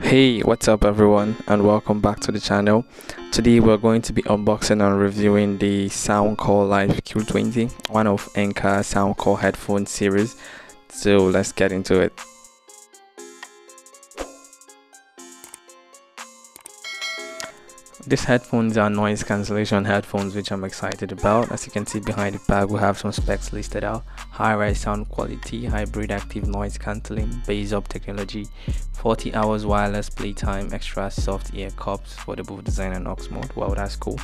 Hey, what's up everyone, and welcome back to the channel. Today we're going to be unboxing and reviewing the Soundcore Live Q20, one of Anker Soundcore headphone series. So let's get into it. These headphones are noise cancellation headphones, which I'm excited about. As you can see behind the bag, we have some specs listed out: high-res sound quality, hybrid active noise cancelling, bass up technology, 40 hours wireless playtime, extra soft ear cups for the both design and aux mode. Wow, that's cool.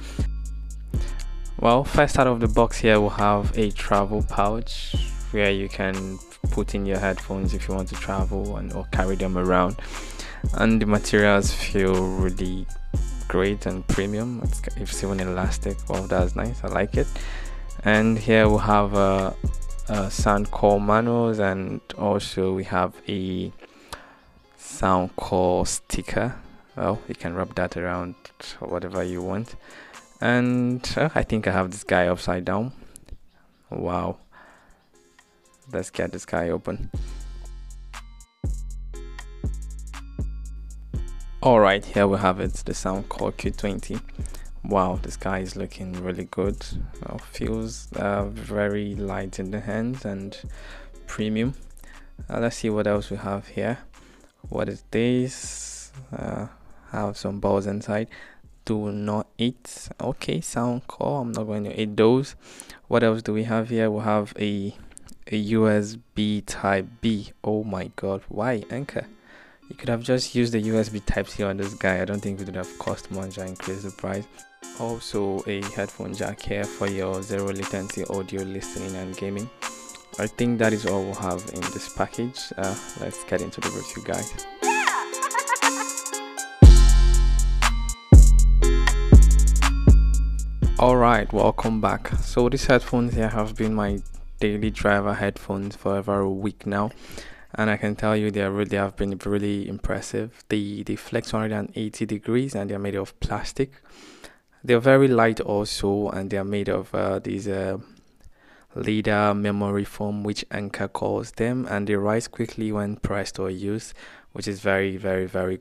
Well, first out of the box here, we'll have a travel pouch where you can put in your headphones if you want to travel or carry them around. And the materials feel really great and premium. It's even elastic. Wow, that's nice. I like it. And here we have a Soundcore manuals, and also we have a Soundcore sticker. Well, you can rub that around or whatever you want. And I think I have this guy upside down. Wow, let's get this guy open. Alright, here we have it, the Soundcore Q20. Wow, this guy is looking really good. Feels very light in the hands and premium. Let's see what else we have here. What is this? Have some balls inside. Do not eat. Okay, Soundcore, I'm not going to eat those. What else do we have here? We have a USB type B. Oh my god, why Anker? You could have just used the USB Type-C on this guy. I don't think it would have cost much and increased the price. Also a headphone jack here for your zero latency audio listening and gaming. I think that is all we'll have in this package. Let's get into the review, guys. Alright, welcome back. So these headphones here have been my daily driver headphones for over a week now. And I can tell you they have been really impressive. They flex 180 degrees and they're made of plastic. They're very light also, and they're made of these leather memory foam, which Anker calls them, and they rise quickly when pressed or used, which is very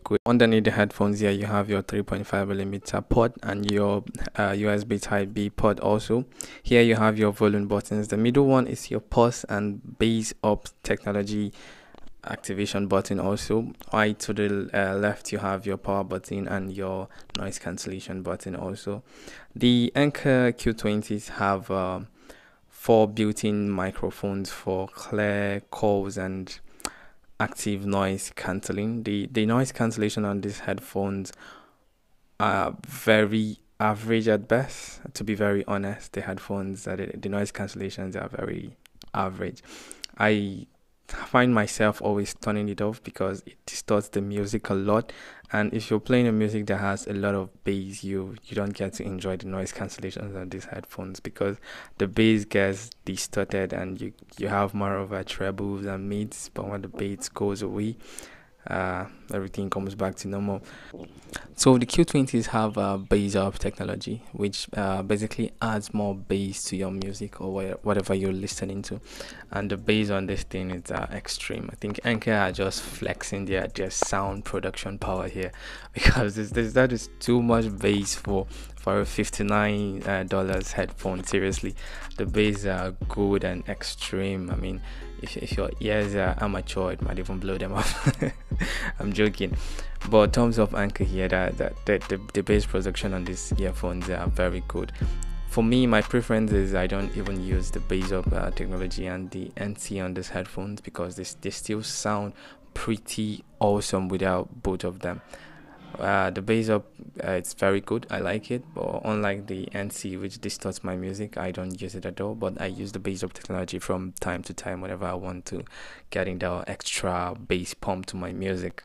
good. Underneath the headphones here, you have your 3.5mm port and your USB type B port. Also here you have your volume buttons. The middle one is your pause and bass up technology activation button. Also right to the left you have your power button and your noise cancellation button. Also the Anker Q20s have 4 built-in microphones for clear calls and active noise cancelling. The noise cancellation on these headphones are very average at best, to be very honest. The headphones, the noise cancellations are very average. I find myself always turning it off because it distorts the music a lot, and if you're playing a music that has a lot of bass, you don't get to enjoy the noise cancellations on these headphones because the bass gets distorted and you have more of a trebles and mids, but when the bass goes away, everything comes back to normal. So the Q20s have bass up technology, which basically adds more bass to your music or whatever you're listening to, and the bass on this thing is extreme. I think Anker are just flexing their sound production power here because that is too much bass for a $59 headphone. Seriously, the bass are good and extreme. I mean, if your ears are amateur, it might even blow them off. I'm joking, but thumbs up Anker here. That the bass production on these earphones are very good. For me, my preference is I don't even use the bass up technology and the NC on these headphones because they still sound pretty awesome without both of them. The bass up, it's very good. I like it, but unlike the NC, which distorts my music, I don't use it at all. But I use the bass up technology from time to time whenever I want to getting the extra bass pump to my music.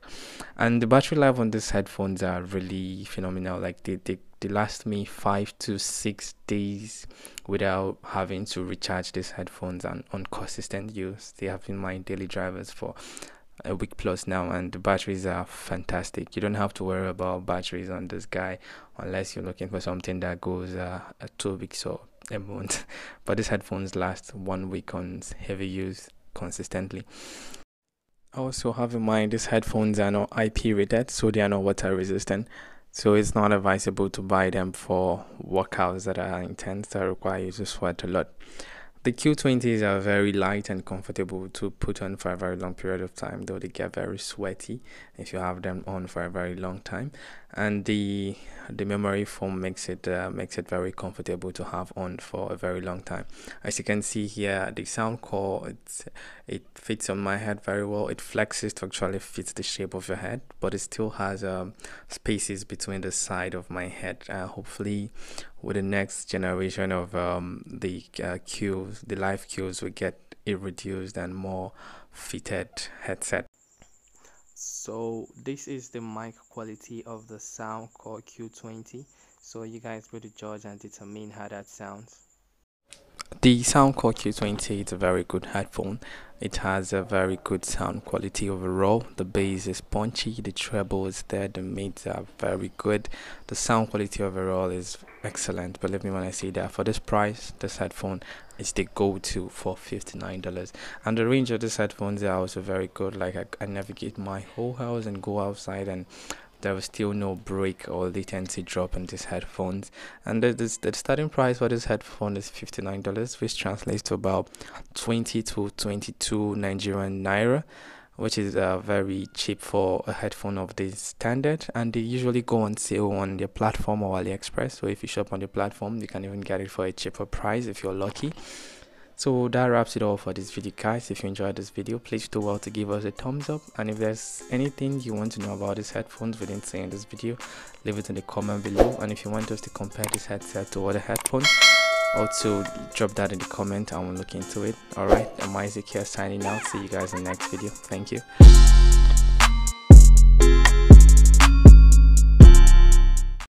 And the battery life on these headphones are really phenomenal. Like they last me 5 to 6 days without having to recharge these headphones, and on consistent use. They have been my daily drivers for a week plus now, and the batteries are fantastic. You don't have to worry about batteries on this guy unless you're looking for something that goes 2 weeks or a month, but these headphones last 1 week on heavy use consistently. Also have in mind these headphones are not IP rated, so they are not water resistant. So it's not advisable to buy them for workouts that are intense that require you to sweat a lot. The Q20s are very light and comfortable to put on for a very long period of time, though they get very sweaty if you have them on for a very long time. And the memory foam makes it very comfortable to have on for a very long time. As you can see here, the Soundcore it fits on my head very well. It flexes to actually fit the shape of your head, but it still has spaces between the side of my head. Hopefully with the next generation of the cues, the live cues, we get a reduced and more fitted headset. So this is the mic quality of the Soundcore Q20. So you guys go to judge and determine how that sounds. The Soundcore Q20 is a very good headphone. It has a very good sound quality overall. The bass is punchy, the treble is there, the mids are very good. The sound quality overall is excellent. Believe me when I say that. For this price, this headphone is the go-to for $59. And the range of these headphones are also very good. Like I navigate my whole house and go outside, and there was still no break or latency drop in these headphones. And the starting price for this headphone is $59, which translates to about 20 to 22 Nigerian naira, which is very cheap for a headphone of this standard. And they usually go on sale on their platform or AliExpress. So if you shop on the platform, you can even get it for a cheaper price if you're lucky. So that wraps it all for this video, guys. If you enjoyed this video, please do well to give us a thumbs up, and if there's anything you want to know about these headphones we didn't say in this video, leave it in the comment below. And if you want us to compare this headset to other headphones, also drop that in the comment and we'll look into it. Alright, I'm Isaac here signing out. See you guys in the next video. Thank you.